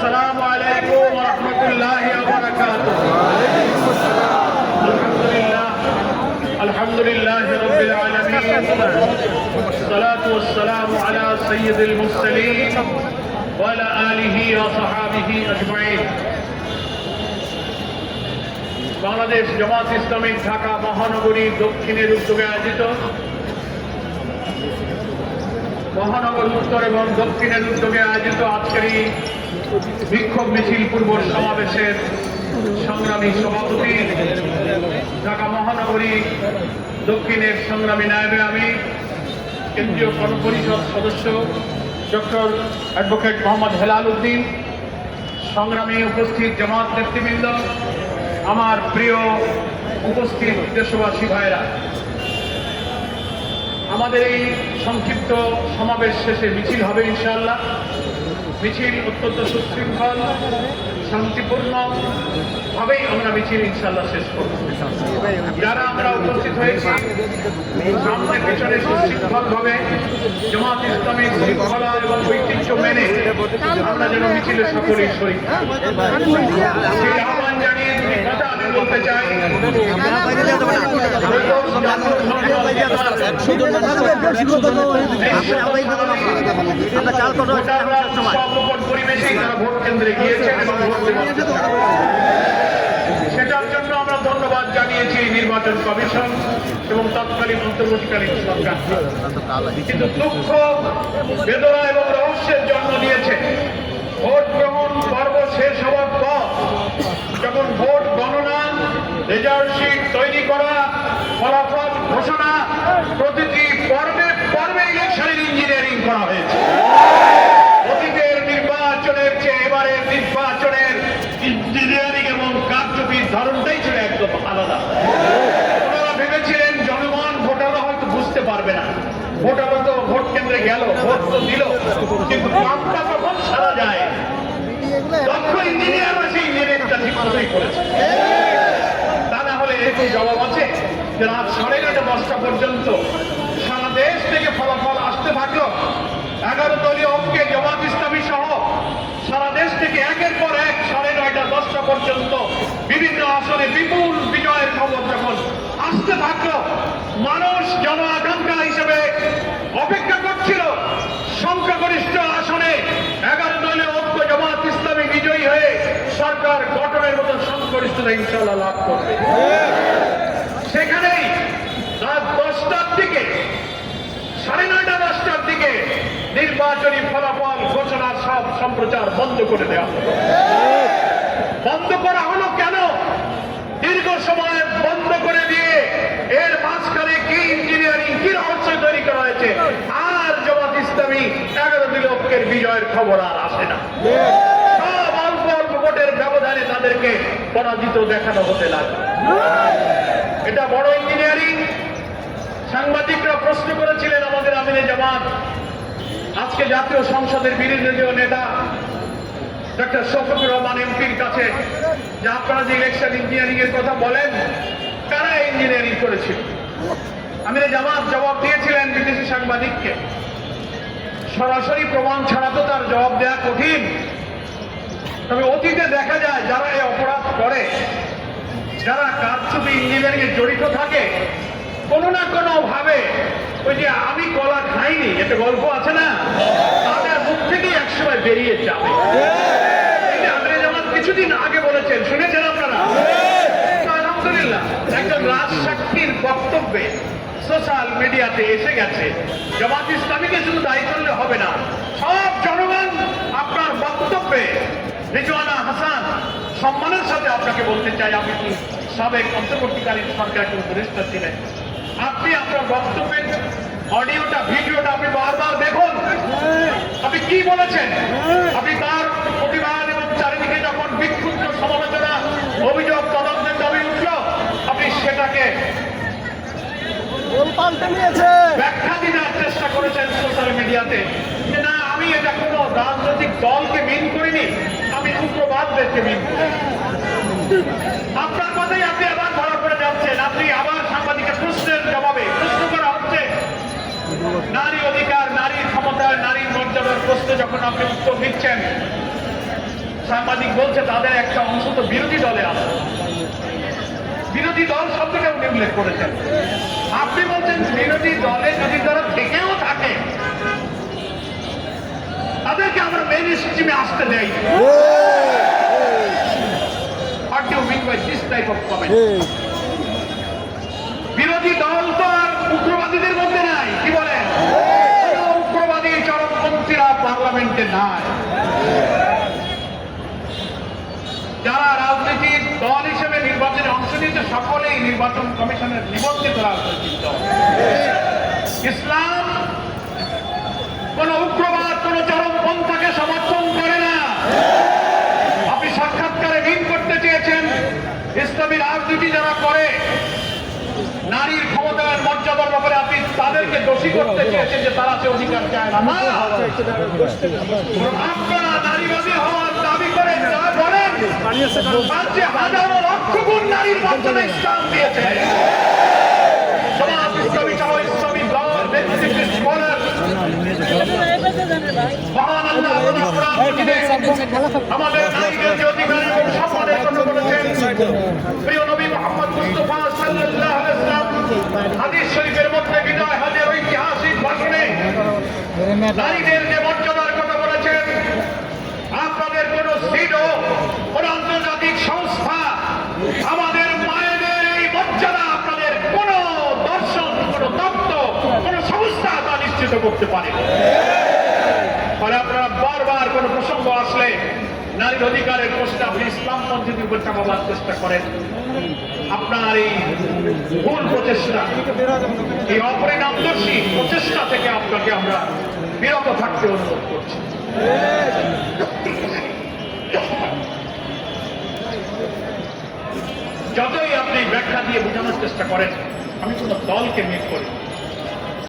আসসালামু আলাইকুম ওয়া রাহমাতুল্লাহি ওয়া বারাকাতুহু। আলহামদুলিল্লাহি রাব্বিল আলামিন, সালাতু ওয়াস সালামু আলা সাইয়্যিদিল মুরসালিন ওয়া আলা আলিহি ওয়া সাহবিহি আজমাইন। বাংলাদেশ জামাত ইসলামী ঢাকা মহানগরী দক্ষিণের উদ্যোগে আয়োজিত মহানগর উত্তর এবং দক্ষিণের উদ্যোগে আয়োজিত আজকের এই বিক্ষোভ মিছিল পূর্ব সমাবেশের সংগ্রামী সভাপতি, ঢাকা মহানগরী দক্ষিণের সংগ্রামী নায়েবে আমি, কেন্দ্রীয় গণপরিষদ সদস্য ডক্টর অ্যাডভোকেট মোহাম্মদ হেলাল উদ্দিন, সংগ্রামী উপস্থিত জামাত নেতৃবৃন্দ, আমার প্রিয় উপস্থিত দেশবাসী ভাইরা, আমাদের এই সংক্ষিপ্ত সমাবেশ শেষে মিছিল হবে ইনশাআল্লাহ। মিছিল অত্যন্ত সুশৃঙ্খল শান্তিপূর্ণ ভাবেই আমরা মিছিল ইনশাআল্লাহ শেষ করব। যারা আমরা উপস্থিত হয়েছি সামনে পেছনে সুশৃঙ্খল ভাবে জামাত ইসলামী শৃঙ্খলা এবং ঐতিহ্য মেনে আমরা যেন মিছিলে সকলেই শরীক সেই আহ্বান জানিয়ে দুটি কথা আমি বলতে চাই। ভোট কেন্দ্রে গিয়েছেন এবং সেটার জন্য আমরা ধন্যবাদ জানিয়েছি নির্বাচন কমিশন এবং তৎকালীন অন্তর্বর্তীকালীন সরকার, কিন্তু দুঃখ বেদনা এবং রহস্যের জন্ম দিয়েছে ভোট গ্রহণ পর্ব শেষ হওয়ার পর যখন ভোট গণনা, রেজাল্ট শিট তৈরি করা, ফলাফল ঘোষণা, প্রতিটি পর্বে পর্বে ইলেকশনের ইঞ্জিনিয়ারিং করা হয়েছে। অতীতের নির্বাচনের চেয়ে এবারের নির্বাচনের ইঞ্জিনিয়ারিং এবং কারচুপির ধরনটাই ছিল একদম আলাদা। ওনারা ভেবেছিলেন জনগণ ভোটাররা হয়তো বুঝতে পারবে না, ভোটাররা তো ভোট কেন্দ্রে গেল, ভোট তো দিল, কিন্তু পাম্পটা তখন সারা যায়। দক্ষ ইঞ্জিনিয়াররা সেই ইঞ্জিনিয়ারিংটা ঠিক মতোই করেছে। তা না হলে এরকম জবাব আছে যে রাত 9:30-10টা পর্যন্ত সারা দেশ থেকে ফলাফল আসতে থাকলো। 11 দলীয় ঐক্যে জামাত ইসলামী সহ সারা দেশ থেকে একের পর এক 9:30-10টা পর্যন্ত বিভিন্ন আসনে বিপুল বিজয়ের খবর যখন আসতে থাকলো, মানুষ জন আকাঙ্ক্ষা হিসেবে অপেক্ষা করছিল সংখ্যাগরিষ্ঠ আসনে 11 দলীয় ঐক্য জামাত ইসলামী বিজয়ী হয়ে সরকার গঠনের মতো সংখ্যাগরিষ্ঠতা ইনশাআল্লাহ লাভ করবে। সেখানেই রাত 10টার দিকে 9:30-10টার দিকে নির্বাচনী ফলাফল ঘোষণার সব সম্প্রচার বন্ধ করে দেওয়া হলো। বন্ধ করা হলো কেন? দীর্ঘ সময় বন্ধ করে দিয়ে এর মাঝখানে কি ইঞ্জিনিয়ারিং, কি রহস্য তৈরি করা হয়েছে, আর জামাত ইসলামী 11 দলীয় ঐক্যের বিজয়ের খবর আর আসে না। সব অল্প অল্প ভোটের ব্যবধানে তাদেরকে পরাজিত দেখানো হতে লাগে। এটা বড় ইঞ্জিনিয়ারিং। সাংবাদিকরা প্রশ্ন করেছিলেন আমাদের আমিরে জামাত, আজকে জাতীয় সংসদের বিরোধী নেতা ডক্টর শফিকুর রহমান এমপির কাছে যে আপনারা যে ইলেকশন ইঞ্জিনিয়ারিং এর কথা বলেন, কারা ইঞ্জিনিয়ারিং করেছিল? আমিরে জামাত জবাব দিয়েছিলেন বিদেশি সাংবাদিককে, সরাসরি প্রমাণ ছাড়া তো তার জবাব দেওয়া কঠিন। তবে অতীতে দেখা যায় যারা এই অপরাধ করে, যারা কারচুপি ইঞ্জিনিয়ারিং এ জড়িত থাকে, কোনো না কোনো ভাবে ওই যে আমি কলা খাইনি একটা গল্প আছে না, তাদের মুখ থেকেই একসময় বেরিয়ে যাবে। আমিরে জামাত কিছুদিন আগে বলেছেন, শুনেছেন আপনারা? আলহামদুলিল্লাহ, একজন রাজসাক্ষীর বক্তব্যে সোশ্যাল মিডিয়াতে এসে গেছে, জামাত ইসলামীকে শুধু দায়ী করলে হবে না, সব জনগণ আপনার বক্তব্যে। রিজওয়ানা হাসান, সম্মানের সাথে আপনাকে বলতে চাই, আপনি সাবেক অন্তর্বর্তীকালীন সরকারের উপদেষ্টা ছিলেন, আপনি আপনার বক্তব্যের অডিওটা, ভিডিওটা আপনি বারবার দেখুন। আপনি কি বলেছেন? আপনি তার প্রতিবাদ এবং চারিদিকে যখন বিক্ষুব্ধ সমালোচনা, অভিযোগ, তদন্তের দাবি উঠল, আপনি সেটাকে ব্যাখ্যা দেওয়ার চেষ্টা করেছেন সোশ্যাল মিডিয়াতে যে না, আমি এটা কোনো রাজনৈতিক দলকে মিন করিনি, আমি উগ্রবাদদেরকে মিন করি। আপনার কথাই আপনি আবার ধরা পড়ে যাচ্ছেন। আপনি আবার সাংবাদিকের প্রশ্নের জবাবে প্রশ্ন করা হচ্ছে নারী অধিকার, নারীর ক্ষমতা, নারীর মর্যাদার প্রশ্নে যখন আপনি উত্তর দিচ্ছেন, সাংবাদিক বলছে তাদের একটা অংশ তো বিরোধী দলে আছে। বিরোধী দল শব্দটা উনি উল্লেখ করেছেন। আপনি বলছেন বিরোধী দলে যদি তারা থেকেও থাকে তাদেরকে আমরা মেইন স্ট্রিমে আসতে দেই। What do you mean by this type of comment? বিরোধী দল তো আর উগ্রবাদীদের মধ্যে নাই, কি বলেন? উগ্রবাদী চরমপন্থীরা পার্লামেন্টে নাই। যারা রাজনৈতিক দল হিসেবে নির্বাচনে অংশ নিতে সকলেই নির্বাচন কমিশনের নিবন্ধিত রাজনৈতিক দল। ইসলাম কোন উগ্রবাদ, কোন চরমপন্থাকে সমর্থন করে না। আপনি সাক্ষাৎকারে ঋণ করতে চেয়েছেন ইসলামী রাজনীতি যারা করে, নারীর ক্ষমতার মর্যাদার ব্যাপারে আপনি তাদেরকে দোষী করতে চেয়েছেন যে তারা সে অধিকার চায় না। আপনারা নারীবাদী হওয়ার দাবি করে যা বলেন তার যে হাজারো লক্ষ গুণ নারীর মর্যাদা ইসলাম দিয়েছে। সমাজ ইসলামী সহ ইসলামী দল, ব্যক্তিত্ব, স্কলার, মহান আল্লাহ আমাদের নারীদের যে অধিকার এবং সম্মানের কথা বলেছেন। প্রিয় নবী মুহাম্মদ মুস্তাফা সাল্লাল্লাহু আলাইহি ওয়াসাল্লাম হাদিস শরীফের মধ্যে বিদায় হজের ঐতিহাসিক ভাষণে নারীদের যে মর্যাদার কথা বলেছেন, আপনাদের কোন সিডও, কোন আন্তর্জাতিক সংস্থা আমাদের মায়েদের এই মর্যাদা আপনাদের কোন দর্শন, কোন তত্ত্ব, কোন সংস্থা তা নিশ্চিত করতে পারে। ফলে আপনারা বারবার কোন প্রসঙ্গ আসলে নারীর অধিকারের প্রশ্নে আপনি ইসলাম পদ্ধতির উপর চাপাবার চেষ্টা করেন। আপনার এই ভুল প্রচেষ্টা, এই অপরিণামদর্শী প্রচেষ্টা থেকে আপনাকে আমরা বিরত থাকতে অনুরোধ করছি। যতই আপনি ব্যাখ্যা দিয়ে বোঝানোর চেষ্টা করেন, আমি কোন দলকে মেক করি